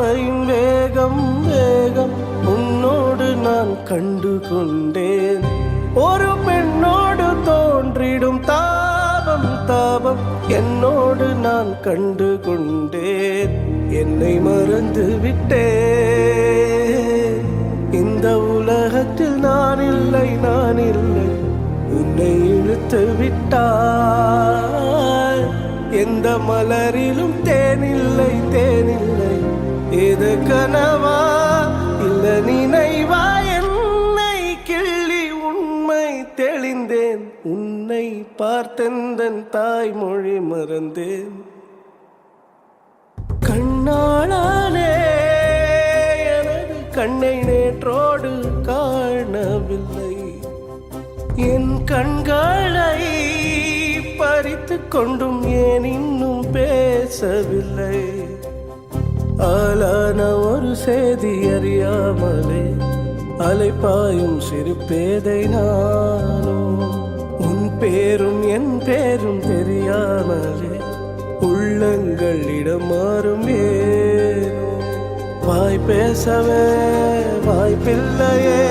பார்வையின் வேகம் வேகம் உன்னோடு நான் கண்டு கொண்டேன். ஒரு பெண்ணோடு தோன்றிடும் தாபம் தாபம் என்னோடு நான் கண்டு கொண்டேன். என்னை மறந்து விட்டேன். இந்த உலகத்தில் நான் இல்லை நான் இல்லை, உன்னை இழுத்து விட்டாய். எந்த மலரிலும் தேனில்லை தேனில்லை, இது கனவா இல்ல நினைவா? என்னை கிள்ளி உண்மை தெளிந்தேன். உன்னை பார்த்தெந்தன் தாய்மொழி மறந்தேன். கண்ணாளாலே எனது கண்ணை நேற்றோடு காணவில்லை. என் கண்களை பறித்து கொண்டும் ஏன் இன்னும் பேசவில்லை? ஆளான ஒரு செய்தி அறியாமலே அலைப்பாயும் சிறு பேதை நானும். உன் பேரும் என் பேரும் தெரியாமலே உள்ளங்களிடம் மாறும் ஏனோ. வாய் பேசவே வாய்ப்பில்லையே,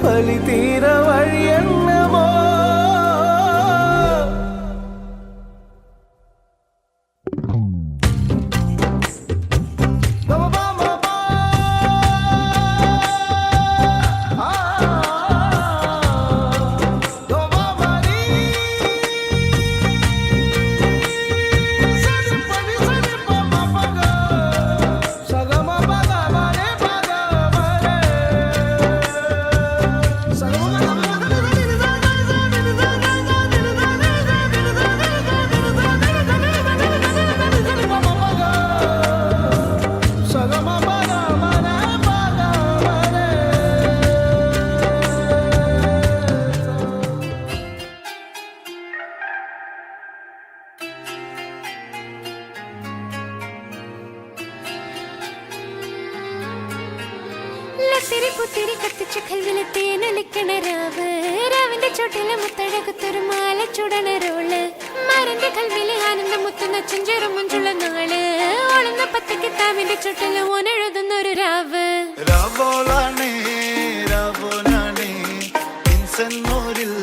வலி தீர வழி என்னமோ. പുത്തിരി കത്തിച്ച കൽവിലെ തേനൊലിക്കണ രാവ്. രാവിന്റെ ചോട്ടിലെ മുത്തഴകുത്തൊരു മാല ചുടണ റോള്. മരന്റെ കൽവിലെ ആനന്ദം മുത്തുന്ന ചെഞ്ചേറും മുഞ്ചുള്ള നാള്. ഓളുന്ന പത്തക്ക് താവിന്റെ ചുട്ടില് ഓനെഴുതുന്നൊരു രാവ്. രാവോളാണേ രാവോനാണേ ഇൻസന്നൂരിൽ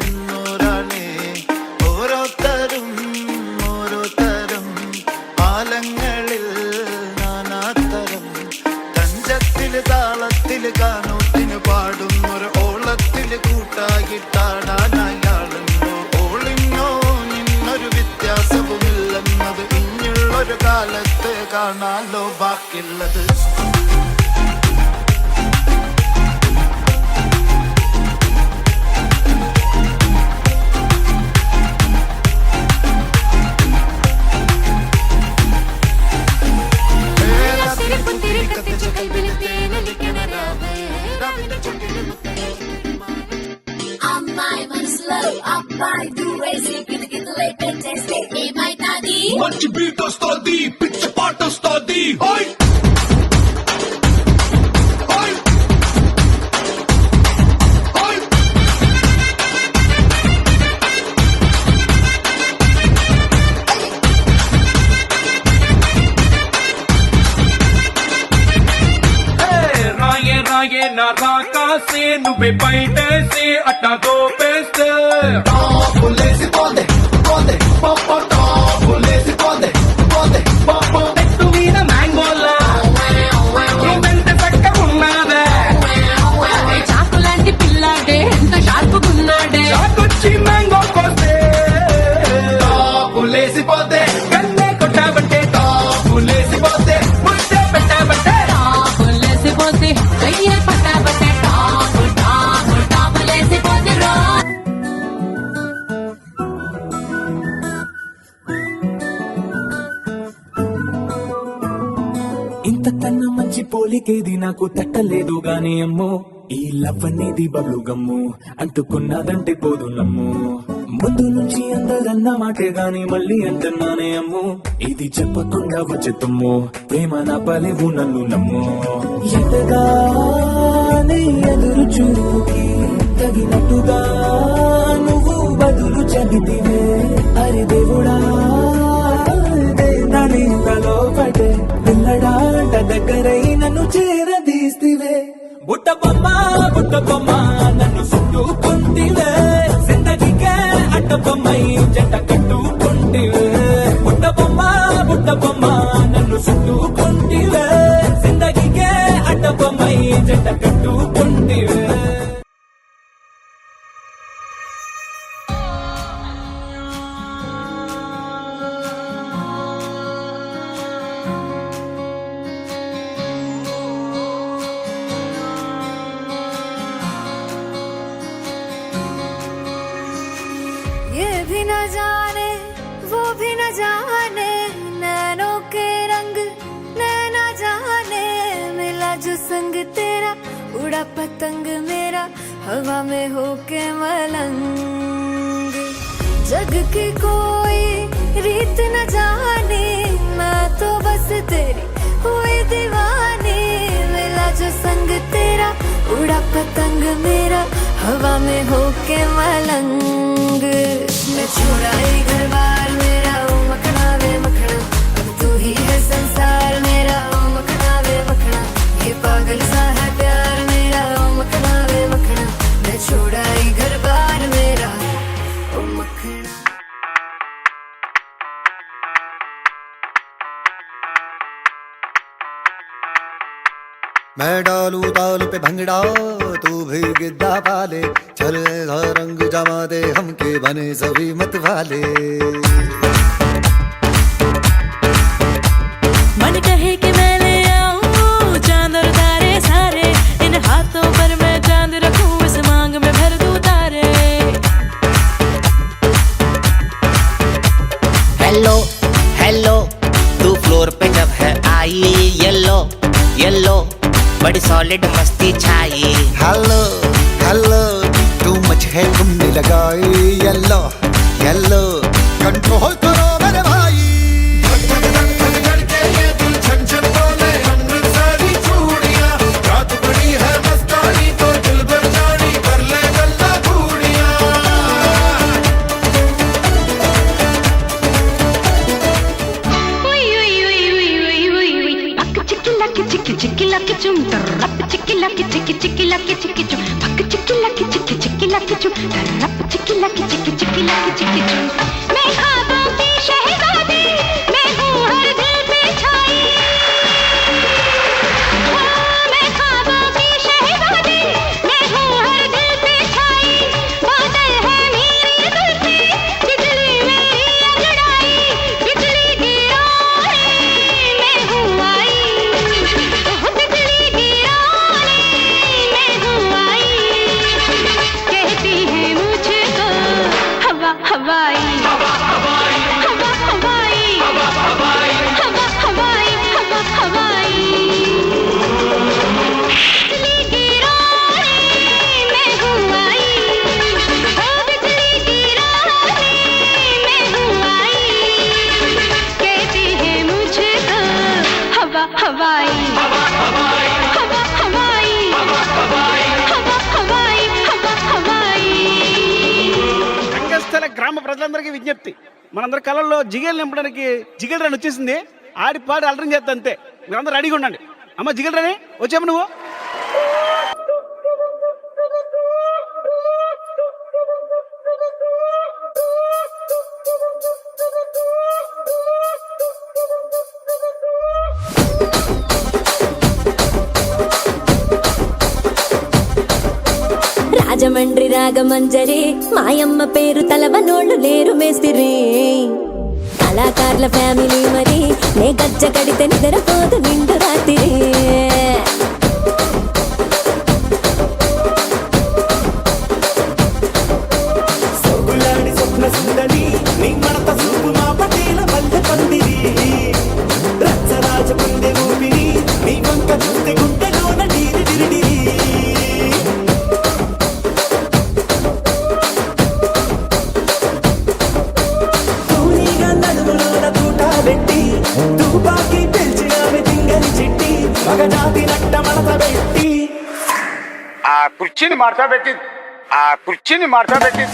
നിന്നോരാണേ. ഓരോരുത്തരും ഓരോരുത്തരും ആലങ്ങളിൽ നാനാത്തരം. തഞ്ചത്തില് താളത്തില് കാനൂത്തിന് പാടുന്നൊരു ഓളത്തില് കൂട്ടായിട്ടാടാനയാളുന്നോ. ഓളിന്നോ നിന്നൊരു വ്യത്യാസവുമില്ലെന്നത് ഇനിയുള്ളൊരു കാലത്ത് കാണാലോ ബാക്കിയുള്ളത്. మంచి బీట్ వస్తుంది, పిచ్చ పాట వస్తుంది. రాయే రాయే నా రాకాసే నువ్వే బయటేసే అట్టా దోపేస్తే. టాపులేసి పోందే పోందే పాప టాపులేసి పోందే పోందే పాప. చెట్టు మీద మ్యాంగోలా నువ్వెంత చక్కగున్నాదే. చాకు లాంటి పిల్లాడే ఎంత షార్పుకున్నాడే. చాకొచ్చి మ్యాంగో కోస్తే టాపులేసి పోందే కన్నే కొట్టావంటే టాపులేసి పోందే ముద్దే పెట్టావంటే. టాపులేసిపోతే చెయ్యే పట్టాబట్టే. టాపు టాపు టాపులేసిపోతే రో. ఇంతకన్నా మంచి పోలికేది నాకు తట్టలేదు గాని అమ్మో. ఈ లవ్ అనేది బబ్లు గమ్ము, అంటుకున్నదంటే పోదు నమ్ము. ముందు నుంచి అందరన్న మాటే గాని మళ్ళీ అంటున్నానే అమ్ము. ఇది చెప్పకుండా వచ్చేతమ్ము, ప్రేమ నా పలేవు నన్ను నమ్ము. ఎటగానే ఎదురు చూకి తగినట్టుగా నువ్వు బదులు చెబితివే. అరే దేవుడా, నాలో పడే పిల్లడా బుట్ట బొమ్మ నన్ను చుట్టుకుంటివే జిందగీకే అడ్డ బొమ్మై జంట కట్టుకుంటివే బుట్ట బొమ్మ నన్ను చుట్టుకుంటివే జిందగీకే అడ్డ బొమ్మై జంట కట్టుకుంటివే ये भी न जाने वो भी न जाने नैनों के रंग नैना जाने मिला जो संग तेरा उड़ा पतंग मेरा हवा में होके मलंग जग की कोई रीत न जाने मैं तो बस तेरी हुई दीवानी मिला जो संग तेरा उड़ा पतंग मेरा हवा में होके मलंग मैं छुड़ाई घर बार मेरा ओ मखना वे मखना अब तू ही है संसार मेरा ओ मखना वे मखना ये पागल सा है प्यार मेरा ओ मखना वे मखना मैं छुड़ाई घर बार मेरा ओ मखना मैं डालू ताल पे भंगड़ा तू भी गिद्दा पाले चल ऐसा रंग जमा दे हमके बने सभी मत वाले मन कहे कि मैं ले आऊं चांद और तारे सारे इन हाथों पर मैं चांद रखूं इस मांग में भर दूं तारे हेलो हेलो तू फ्लोर पे जब है आई येलो येलो बड़ी सॉलिड मस्ती छाई हेलो हेलो तू मुझे घूमने लगाई येलो येलो कंट्रोल करो मेरे भाई चिक्की लकी चुम तरप चिक्की लकी चिक्की चिक्की लकी चिक्की चुम पक चिक्की लकी चुम तरप चिक्की लकी चिक्की चुम मैं ख्वाबों की शहजादी मैं हूँ हर दिल पे छाई मैं ख्वाबों की शहजादी मैं हूँ हर दिल पे छाई बादल है मेरी जुल्फी बिजली मेरी अंगड़ाई बिजली गिराने मैं हूँ आई बिजली गिराने मैं हूँ आई कहती है मुझको हवा हवाई हवा हवाई हवा हवाई हवा हवाई हवा हवाई हवा हवाई बिजली गिराने मैं हूँ आई बिजली गिराने मैं हूँ आई कहती है मुझको हवा हवाई हवा हवाई हवा हवाई हवा हवाई हवा हवाई हवा हवाई రంగస్థల గ్రామ ప్రజలందరికీ విజ్ఞప్తి మనందరి కళల్లో జిగేలు నింపడానికి జిగేల్ రాని వచ్చేసింది ఆడి పాడి అలరం చేస్తా అంతే మీరందరూ రెడీగా ఉండండి అమ్మ జిగేల్ రాని వచ్చాము నువ్వు రాజమండ్రి రాగమంజరి మాయమ్మ పేరు తలవనోళ్ళు లేరు మేస్తిరి కళాకారుల ఫ్యామిలీ మరి నే గజ్జ కడితే నిద్రపోదు నిండు రాత్రి సోగులాడి స్వప్న సుందరి నీ మడత సూపు మా పటేల పల్లె పందిరి రచ్చరాజ పొందే ఊపిరి నీ వంక చూస్తే గుండెలోన నీరు డిరిడిరి తూనీగా నడుములోన తూట పెట్టి తుపాకి పిలిచినామె తింగని చిట్టి మగజాతి నట్ట మడత పెట్టి ఆ కుర్చీని మార్చా పెట్టి ఆ కుర్చీని మార్చా పెట్టి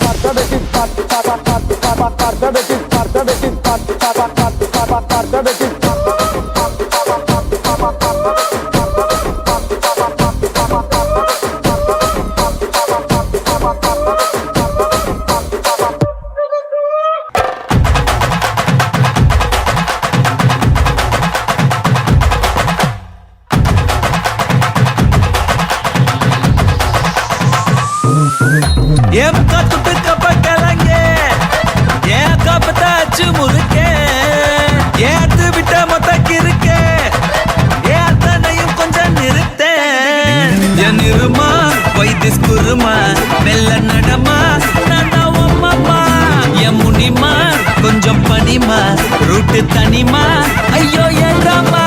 ஏன் காத்துட்டு கப்ப கலங்க ஏன் காப்பத்தாச்சு முழுக்க ஏத்து விட்ட மொத்தக்கு இருக்க ஏன் அத்தனையும் கொஞ்சம் நிறுத்த என் இருமா வைத்திஸ் குருமா மெல்ல நடமா நான் அம்மா என் முனிமா கொஞ்சம் பனிமா ரூட்டு தனிமா ஐயோ ஏறாமா